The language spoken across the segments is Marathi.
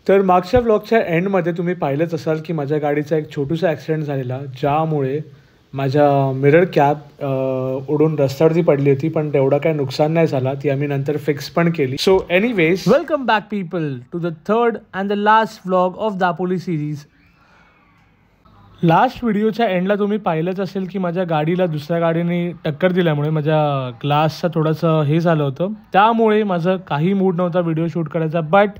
तर मागच्या व्लॉगच्या एंडमध्ये तुम्ही पाहिलंच असाल की माझ्या गाडीचा एक छोटूसा ॲक्सिडेंट झालेला, ज्यामुळे माझ्या मिरर कॅप उडून रस्त्यावरती पडली होती, पण तेवढं काय नुकसान नाही झाला. ती आम्ही नंतर फिक्स पण केली. So anyways, welcome back people to the third and the last vlog of Dapoli series. लास्ट व्हिडिओच्या एंडला तुम्ही पाहिलंच असेल की माझ्या गाडीला दुसऱ्या गाडीने टक्कर दिल्यामुळे माझ्या ग्लासचं थोडंसं हे झालं होतं. त्यामुळे माझं काही मूड नव्हता व्हिडिओ शूट करायचा. But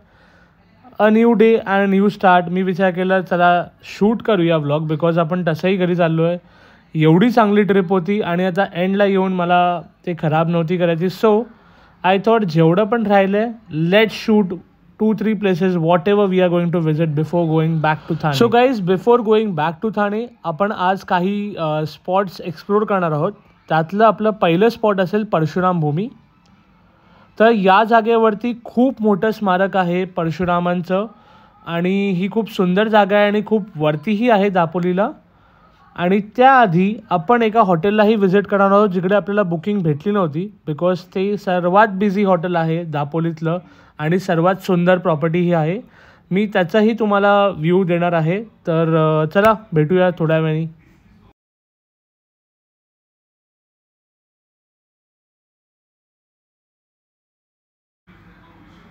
a new day and new start. मी विचार केला चला शूट करूया व्लॉग, बिकॉज आपण तसंही घरी चाललो आहे. एवढी चांगली ट्रिप होती आणि आता एंडला येऊन मला ते खराब नव्हती करायची. सो आय थॉट जेवढं पण राहिलं आहे late shoot 2-3 places whatever we are going to visit before going back to Thane. So guys, before going back to Thane, आपण आज काही स्पॉट्स एक्सप्लोर करणार आहोत. त्यातलं आपलं पहिलं स्पॉट असेल परशुराम भूमी. तर या जागेवरती खूप मोठं स्मारक आहे परशुरामांचं आणि ही खूप सुंदर जागा आहे आणि खूप वरतीही आहे दापोलीला. आणि त्याआधी आपण एका हॉटेललाही व्हिजिट करणार आहोत जिकडे आपल्याला बुकिंग भेटली नव्हती, बिकॉज ते सर्वात बिझी हॉटेल आहे दापोलीतलं आणि सर्वात सुंदर प्रॉपर्टीही आहे. मी त्याचाही तुम्हाला व्ह्यू देणार आहे. तर चला भेटूया थोड्या वेळी.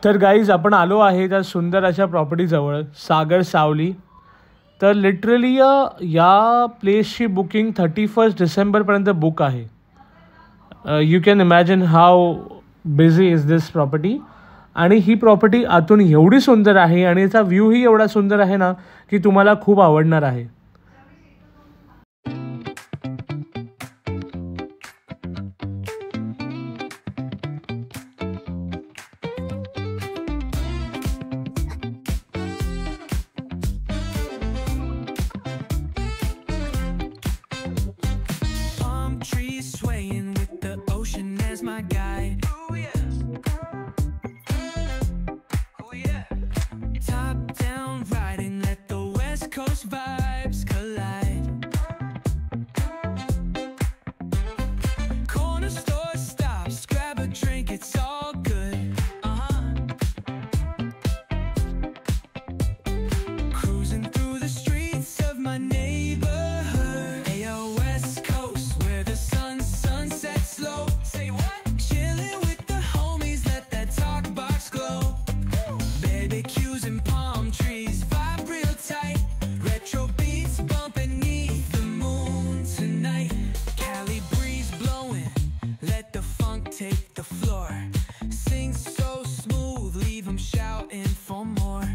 तर गाईज, आपण आलो आहे त्या सुंदर अशा प्रॉपर्टीजवळ, सागर सावली. तर लिटरली या प्लेसची बुकिंग 31 डिसेंबरपर्यंत बुक आहे. You can imagine how busy is this property. आणि ही प्रॉपर्टी आतून एवढी सुंदर आहे आणि याचा व्ह्यूही एवढा सुंदर आहे ना की तुम्हाला खूप आवडणार आहे. Coast vibes collide. Corner store stops, grab a drink, it's all good. Cruising through the streets of my neighborhood. Ayo, West Coast, where the sun sets slow. Say what? Chilling with the homies, let that talk box glow. Barbecues and palm trees, vibe real tight. Retro beats bumping beneath the moon tonight. Cali breeze blowing, let the funk take the floor. Sing so smooth, leave them shouting for more.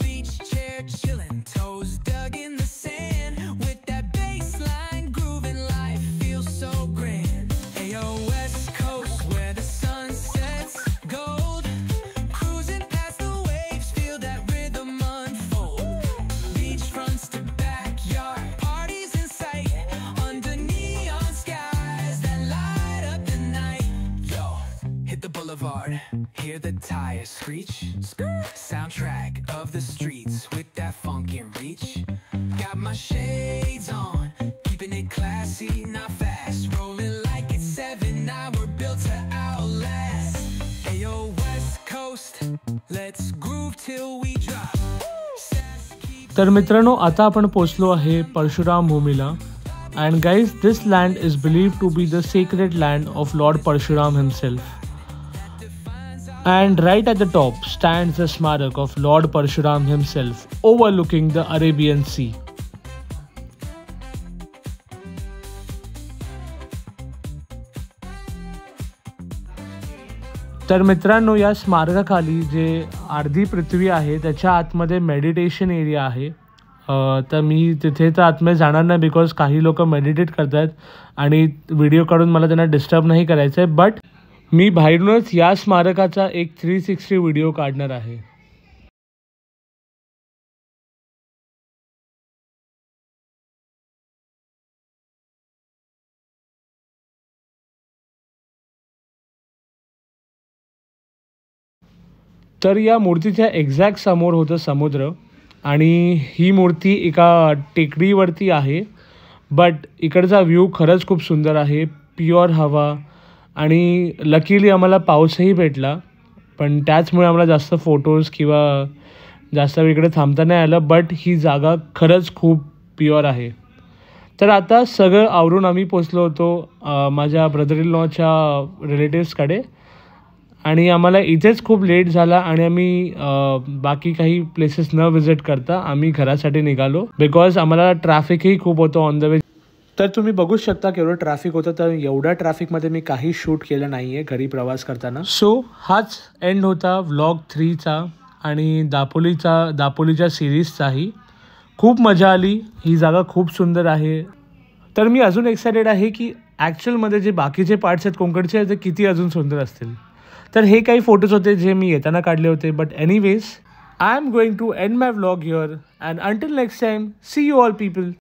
Beach chair chilling, toes dug in the sand. With that bass line grooving, life feels so grand. Ayo, West Coast, where the sun sets gold. Cruising past the waves, feel that rhythm unfold. Beachfronts to backyard, parties in sight. Under neon skies that light up the night. Yo, hit the boulevard, hear the tires screech. Soundtrack of the streets with that funk and reach. Got my shades on, keeping it classy, not fast. Rolling like it's 7, now we're built to outlast. Ayo, West Coast, let's groove till we drop. तर मित्रांनो, आता आपण पोचलो आहे परशुराम भूमीला. And guys, this land is believed to be the sacred land of lord Parashuram himself. And right at the top stands the Smarak of Lord Parshuram himself, overlooking the Arabian Sea. तर मित्रांनो, या स्मारकाखाली जे अर्धी पृथ्वी आहे त्याच्या आतमध्ये मेडिटेशन एरिया आहे. तर मी तिथे तर आतमध्ये जाणार नाही, बिकॉज काही लोक मेडिटेट करत आहेत आणि व्हिडिओ काढून मला त्यांना डिस्टर्ब नाही करायचं आहे. बट मी बाहेरूनच या स्मारकाचा एक 360 व्हिडिओ काढणार आहे. तर या मूर्तीच्या एक्झॅक्ट समोर होतं समुद्र आणि ही मूर्ती एका टेकडीवरती आहे. बट इकडचा व्ह्यू खरंच खूप सुंदर आहे, प्युअर हवा आणि लकीली आम्हाला पाऊसही भेटला. पण त्याचमुळे आम्हाला जास्त फोटोज किंवा जास्त वेळ इकडे थांबता नाही आलं, बट ही जागा खरंच खूप प्युअर आहे. तर आता सगळं आवरून आम्ही पोचलो होतो माझ्या ब्रदर इन लॉच्या रिलेटिव्सकडे आणि आम्हाला इथेच खूप लेट झाला आणि आम्ही बाकी काही प्लेसेस न विजिट करता आम्ही घरासाठी निघालो बिकॉज आम्हाला ट्रॅफिकही खूप होतं ऑन द वे. तर तुम्ही बघू शकता केवढं ट्रॅफिक होतं. तर एवढ्या ट्रॅफिकमध्ये मी काही शूट केलं नाही आहे घरी प्रवास करताना. सो हाच एंड होता व्लॉग 3चा आणि दापोलीच्या सिरीजचाही. खूप मजा आली. ही जागा खूप सुंदर आहे. तर मी अजून एक्सायटेड आहे की ॲक्च्युअलमध्ये जे बाकीचे पार्ट्स आहेत कोकणचे ते किती अजून सुंदर असतील. तर हे काही फोटोज होते जे मी येताना काढले होते. But anyways I am going to end my vlog here and until next time see you all people.